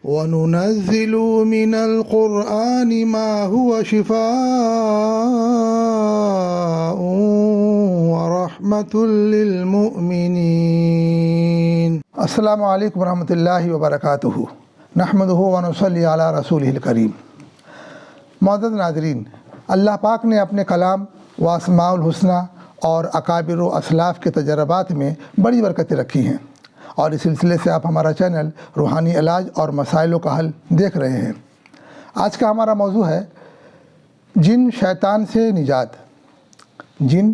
وَنُنَزِّلُ مِنَ الْقُرْآنِ مَا هُوَ شِفَاءٌ وَرَحْمَةٌ لِّلْمُؤْمِنِينَ۔ السلام علیکم ورحمۃ اللہ وبرکاتہ۔ نحمدہ ونصلی علی رسولہ الکریم۔ معزز ناظرین، اللہ پاک نے اپنے کلام و اسماء الحسنہ اور اکابر و اسلاف کے تجربات میں بڑی برکتیں رکھی ہیں، اور اس سلسلے سے آپ ہمارا چینل روحانی علاج اور مسائلوں کا حل دیکھ رہے ہیں۔ آج کا ہمارا موضوع ہے جن شیطان سے نجات۔ جن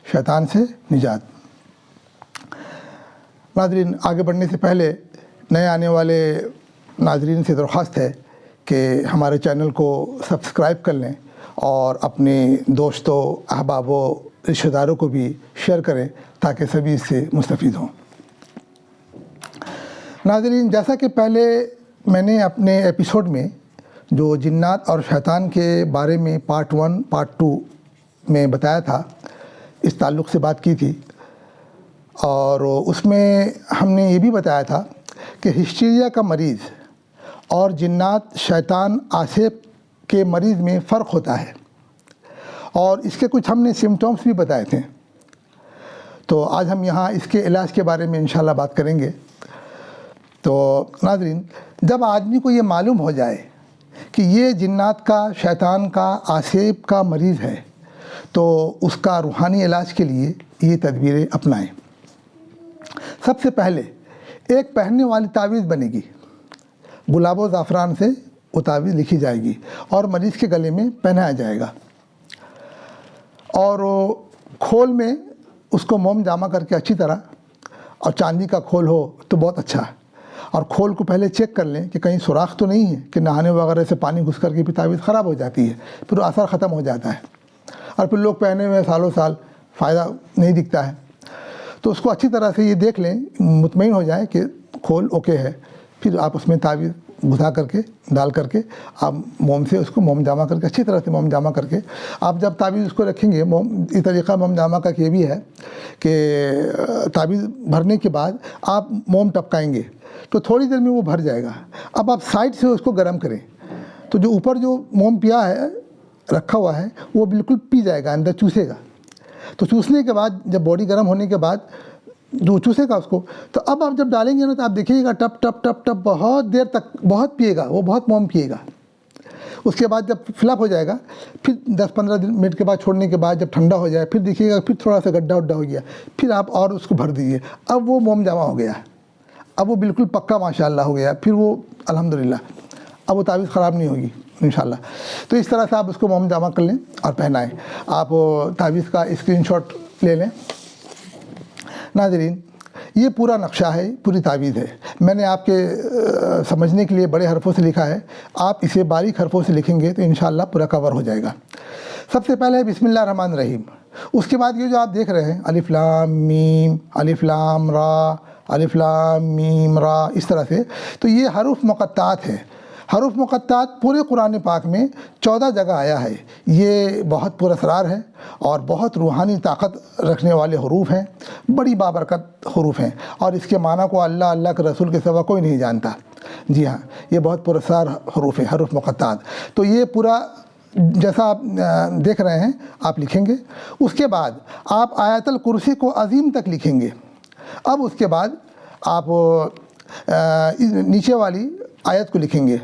شیطان سے نجات۔ ناظرین، آگے بڑھنے سے پہلے نئے آنے والے ناظرین سے درخواست ہے کہ ہمارے چینل کو سبسکرائب کر لیں اور اپنے دوستوں، احبابوں، رشتہ داروں کو بھی شیئر کریں تاکہ سبھی اس سے مستفید ہوں۔ ناظرین، جیسا کہ پہلے میں نے اپنے ایپیسوڈ میں جو جنات اور شیطان کے بارے میں پارٹ 1 پارٹ 2 میں بتایا تھا، اس تعلق سے بات کی تھی، اور اس میں ہم نے یہ بھی بتایا تھا کہ ہسٹیریا کا مریض اور جنات شیطان آسیب کے مریض میں فرق ہوتا ہے، اور اس کے کچھ ہم نے سمٹمس بھی بتائے تھے۔ تو آج ہم یہاں اس کے علاج کے بارے میں انشاءاللہ بات کریں گے۔ تو ناظرین، جب آدمی کو یہ معلوم ہو جائے کہ یہ جنات کا، شیطان کا، آسیب کا مریض ہے، تو اس کا روحانی علاج کے لیے یہ تدبیریں اپنائیں۔ سب سے پہلے ایک پہننے والی تعویذ بنے گی، گلاب و زعفران سے وہ تعویذ لکھی جائے گی اور مریض کے گلے میں پہنایا جائے گا، اور کھول میں اس کو موم جامع کر کے اچھی طرح، اور چاندی کا کھول ہو تو بہت اچھا ہے، اور کھول کو پہلے چیک کر لیں کہ کہیں سوراخ تو نہیں ہے کہ نہانے وغیرہ سے پانی گھس کر کے بھی تعویذ خراب ہو جاتی ہے، پھر اثر ختم ہو جاتا ہے، اور پھر لوگ پہنے ہوئے سالوں سال فائدہ نہیں دکھتا ہے۔ تو اس کو اچھی طرح سے یہ دیکھ لیں، مطمئن ہو جائیں کہ کھول اوکے ہے، پھر آپ اس میں تعویذ گھسا کر کے، ڈال کر کے، آپ موم سے اس کو موم جامع کر کے، اچھی طرح سے موم جامع کر کے، آپ جب تعویذ اس کو رکھیں گے، یہ طریقہ موم جامع کا یہ بھی ہے کہ تعویذ بھرنے کے بعد آپ موم ٹپکائیں گے تو تھوڑی دیر میں وہ بھر جائے گا۔ اب آپ سائڈ سے اس کو گرم کریں تو جو اوپر جو موم پیا ہے، رکھا ہوا ہے، وہ بالکل پی جائے گا، اندر چوسے گا۔ تو چوسنے کے بعد، جب باڈی گرم ہونے کے بعد جو چوسے گا اس کو، تو اب آپ جب ڈالیں گے نا تو آپ دیکھیے گا ٹپ ٹپ ٹپ ٹپ بہت دیر تک بہت پیے گا، وہ بہت موم پیے گا۔ اس کے بعد جب فل اپ ہو جائے گا، پھر 10-15 منٹ کے بعد چھوڑنے کے بعد جب ٹھنڈا ہو جائے، پھر دیکھیے گا پھر تھوڑا سا گڈھا ہو گیا، پھر آپ اور اس کو بھر دیجیے، اب وہ موم جامع ہو گیا، اب وہ بالکل پکا ماشاءاللہ ہو گیا، پھر وہ الحمدللہ اب وہ تعویذ خراب نہیں ہوگی انشاءاللہ۔ تو اس طرح سے آپ اس کو موم جامع کر لیں اور پہنائیں۔ آپ تعویذ کا اسکرین شاٹ لے لیں۔ ناظرین، یہ پورا نقشہ ہے، پوری تعویذ ہے، میں نے آپ کے سمجھنے کے لیے بڑے حرفوں سے لکھا ہے، آپ اسے باریک حرفوں سے لکھیں گے تو انشاءاللہ پورا کور ہو جائے گا۔ سب سے پہلے بسم اللہ الرحمن الرحیم، اس کے بعد یہ جو آپ دیکھ رہے ہیں الف لام میم، الف لام را، الف لام میم را، اس طرح سے، تو یہ حروف مقطعات ہیں۔ حروف مقطعات پورے قرآن پاک میں 14 جگہ آیا ہے۔ یہ بہت پر اسرار ہے اور بہت روحانی طاقت رکھنے والے حروف ہیں، بڑی بابرکت حروف ہیں، اور اس کے معنی کو اللہ کے رسول کے سوا کوئی نہیں جانتا۔ جی ہاں، یہ بہت پر اسرار حروف ہیں، حروف مقطعات۔ تو یہ پورا جیسا آپ دیکھ رہے ہیں آپ لکھیں گے۔ اس کے بعد آپ آیت الکرسی کو عظیم تک لکھیں گے۔ اب اس کے بعد آپ نیچے والی آیت کو لکھیں گے،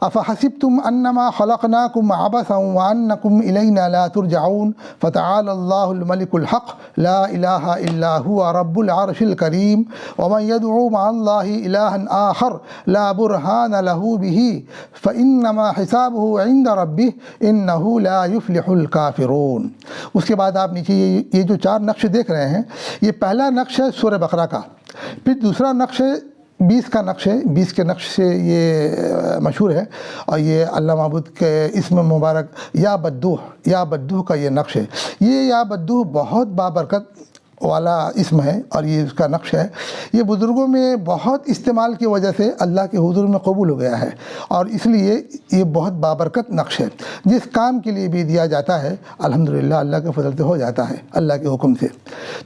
افحسبتم انما خلقناکم عبثا وانکم الینا لا ترجعون فتعالی اللہ الملک الحق لا الہ الا هو رب العرش الکریم ومن يدعو مع اللہ الہا آخر لا برہان له به فانما حسابه عند ربه انہ لا یفلح الکافرون۔ اس کے بعد آپ نیچے یہ جو 4 نقش دیکھ رہے ہیں، یہ پہلا نقش ہے سورہ بقرہ کا، پھر دوسرا نقش ہے 20 کا نقش ہے، 20 کے نقش سے یہ مشہور ہے، اور یہ اللہ معبود کے اسم مبارک یا بدوح کا یہ نقش ہے۔ یہ یا بدوح بہت بابرکت والا اسم ہے اور یہ اس کا نقش ہے، یہ بزرگوں میں بہت استعمال کی وجہ سے اللہ کے حضور میں قبول ہو گیا ہے، اور اس لیے یہ بہت بابرکت نقش ہے۔ جس کام کے لیے بھی دیا جاتا ہے الحمدللہ اللہ کے فضل سے ہو جاتا ہے اللہ کے حکم سے۔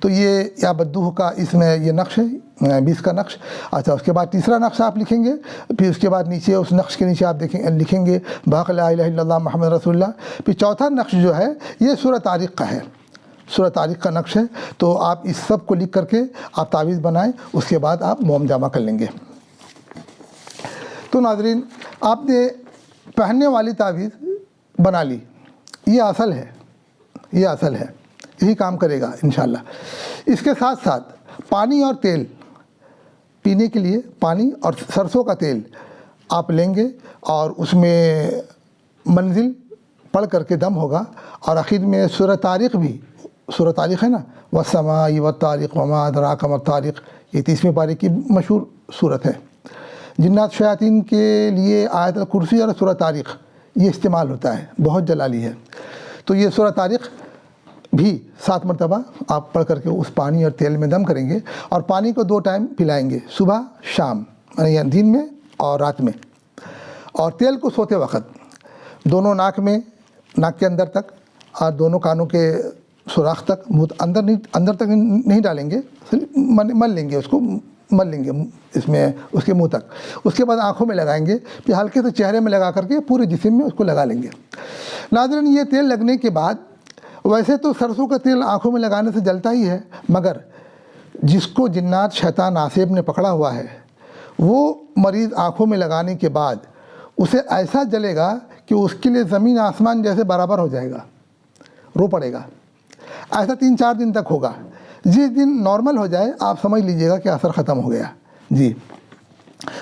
تو یہ یا بدوح کا اسم ہے، یہ نقش ہے 20 کا نقش۔ اچھا، اس کے بعد تیسرا نقش آپ لکھیں گے، پھر اس کے بعد نیچے اس نقش کے نیچے آپ لکھیں گے باقی لا الہ الا اللہ محمد رسول اللہ۔ پھر چوتھا نقش جو ہے یہ سورہ طارق کا ہے، سورہ طارق کا نقش ہے۔ تو آپ اس سب کو لکھ کر کے آپ تعویذ بنائیں، اس کے بعد آپ موم جمع کر لیں گے۔ تو ناظرین، آپ نے پہننے والی تعویذ بنا لی، یہ اصل ہے، یہ اصل ہے، یہی کام کرے گا انشاءاللہ۔ اس کے ساتھ ساتھ پانی اور تیل، پینے کے لیے پانی اور سرسوں کا تیل آپ لیں گے، اور اس میں منزل پڑھ کر کے دم ہوگا، اور آخر میں سورہ طارق بھی، سورہ طارق ہے نا، والسماء والطارق وما ادراک ما الطارق، یہ 30ویں پارے کی مشہور صورت ہے۔ جنات شیاطین کے لیے آیت الکرسی اور سورہ طارق یہ استعمال ہوتا ہے، بہت جلالی ہے۔ تو یہ سورہ طارق بھی 7 مرتبہ آپ پڑھ کر کے اس پانی اور تیل میں دم کریں گے، اور پانی کو 2 ٹائم پلائیں گے، صبح شام، یعنی دن میں اور رات میں، اور تیل کو سوتے وقت دونوں ناک کے اندر تک اور دونوں کانوں کے سوراخ تک، اندر تک نہیں ڈالیں گے، مل لیں گے، اس کو مل لیں گے اس میں اس کے منہ تک۔ اس کے بعد آنکھوں میں لگائیں گے، پھر ہلکے سے چہرے میں لگا کر کے پورے جسم میں اس کو لگا لیں گے۔ ناظرین، یہ تیل لگنے کے بعد، ویسے تو سرسوں کا تیل آنکھوں میں لگانے سے جلتا ہی ہے، مگر جس کو جنات شیطان آصب نے پکڑا ہوا ہے، وہ مریض آنکھوں میں لگانے کے بعد اسے ایسا جلے گا کہ اس کے لیے زمین آسمان جیسے برابر ہو جائے گا، رو پڑے گا۔ ایسا 3-4 دن تک ہوگا۔ جس دن نارمل ہو جائے آپ سمجھ لیجئے گا کہ اثر ختم ہو گیا جی۔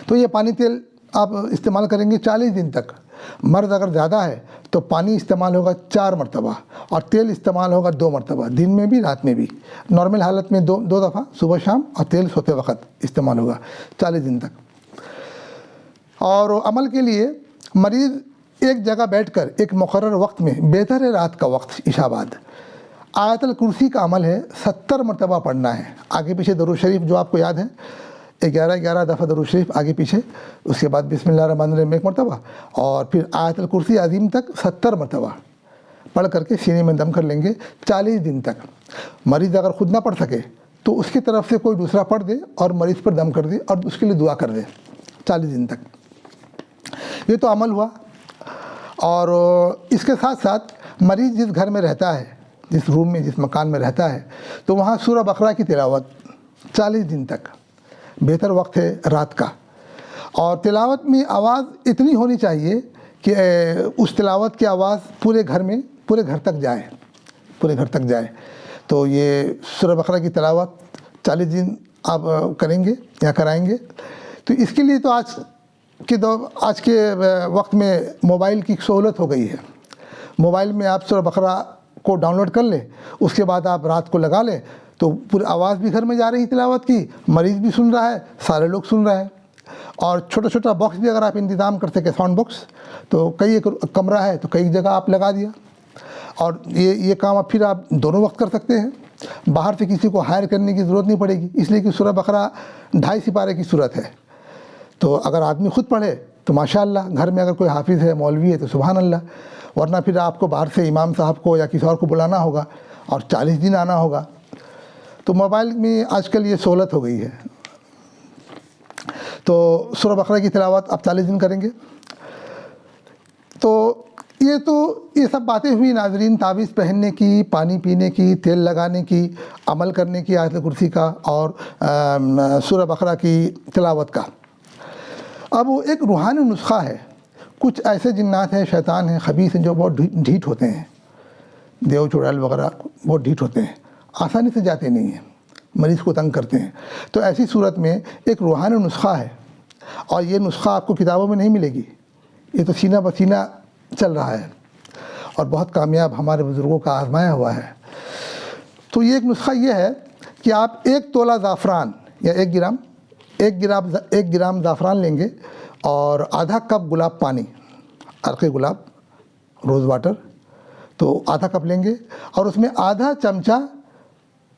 تو یہ پانی تیل آپ استعمال کریں گے 40 دن تک۔ مرد اگر زیادہ ہے تو پانی استعمال ہوگا 4 مرتبہ، اور تیل استعمال ہوگا 2 مرتبہ، دن میں بھی رات میں بھی۔ نارمل حالت میں 2 دفعہ صبح شام، اور تیل سوتے وقت استعمال ہوگا 40 دن تک۔ اور عمل کے لیے مریض ایک جگہ بیٹھ کر ایک مقرر وقت میں، بہتر ہے رات کا وقت عشاء بعد، آیت الکرسی کا عمل ہے 70 مرتبہ پڑھنا ہے۔ آگے پیچھے درود شریف جو آپ کو یاد ہے، 11 دفعہ درود شریف آگے پیچھے، اس کے بعد بسم اللہ الرحمن الرحیم 1 مرتبہ، اور پھر آیت الکرسی عظیم تک 70 مرتبہ پڑھ کر کے سینے میں دم کر لیں گے 40 دن تک۔ مریض اگر خود نہ پڑھ سکے تو اس کی طرف سے کوئی دوسرا پڑھ دے اور مریض پر دم کر دے اور اس کے لیے دعا کر دے 40 دن تک۔ یہ تو عمل ہوا۔ اور اس کے ساتھ ساتھ مریض جس گھر میں رہتا ہے، جس روم میں، جس مکان میں رہتا ہے، تو وہاں سورہ بقرہ کی تلاوت 40 دن تک، بہتر وقت ہے رات کا۔ اور تلاوت میں آواز اتنی ہونی چاہیے کہ اس تلاوت کی آواز پورے گھر تک جائے۔ تو یہ سورہ بقرہ کی تلاوت 40 دن آپ کریں گے یا کرائیں گے۔ تو اس کے لیے تو آج کے وقت میں موبائل کی سہولت ہو گئی ہے۔ موبائل میں آپ سورہ بقرہ کو ڈاؤن لوڈ کر لیں، اس کے بعد آپ رات کو لگا لیں، تو پوری آواز بھی گھر میں جا رہی ہے تلاوت کی، مریض بھی سن رہا ہے، سارے لوگ سن رہے ہیں۔ اور چھوٹا باکس بھی اگر آپ انتظام کر سکیں، ساؤنڈ باکس، تو ایک کمرہ ہے تو کئی جگہ آپ لگا دیا، اور یہ کام اب پھر آپ دونوں وقت کر سکتے ہیں۔ باہر سے کسی کو ہائر کرنے کی ضرورت نہیں پڑے گی، اس لیے کہ سورہ بقرہ 2.5 سپارے کی صورت ہے۔ تو اگر آدمی خود پڑھے تو ماشاءاللہ، گھر میں اگر کوئی حافظ ہے، مولوی ہے تو سبحان اللہ، ورنہ پھر آپ کو باہر سے امام صاحب کو یا کسی اور کو بلانا ہوگا اور 40 دن آنا ہوگا۔ تو موبائل میں آج کل یہ سہولت ہو گئی ہے۔ تو سورہ بقرہ کی تلاوت آپ 40 دن کریں گے۔ تو یہ سب باتیں ہوئی ناظرین، تعویذ پہننے کی، پانی پینے کی، تیل لگانے کی، عمل کرنے کی آیت الکرسی کا، اور سورہ بقرہ کی تلاوت کا۔ اب وہ ایک روحانی نسخہ ہے۔ کچھ ایسے جنات ہیں، شیطان ہیں، خبیث ہیں، جو بہت ڈھیٹ ہوتے ہیں، دیو چڑیل وغیرہ بہت ڈھیٹ ہوتے ہیں، آسانی سے جاتے نہیں ہیں، مریض کو تنگ کرتے ہیں۔ تو ایسی صورت میں ایک روحانی نسخہ ہے، اور یہ نسخہ آپ کو کتابوں میں نہیں ملے گی، یہ تو سینہ بسینہ چل رہا ہے، اور بہت کامیاب ہمارے بزرگوں کا آزمایا ہوا ہے۔ تو یہ ایک نسخہ یہ ہے کہ آپ 1 تولہ زعفران یا 1 گرام زعفران لیں گے، اور آدھا کپ گلاب پانی، عرق گلاب، روز واٹر، تو آدھا کپ لیں گے، اور اس میں آدھا چمچہ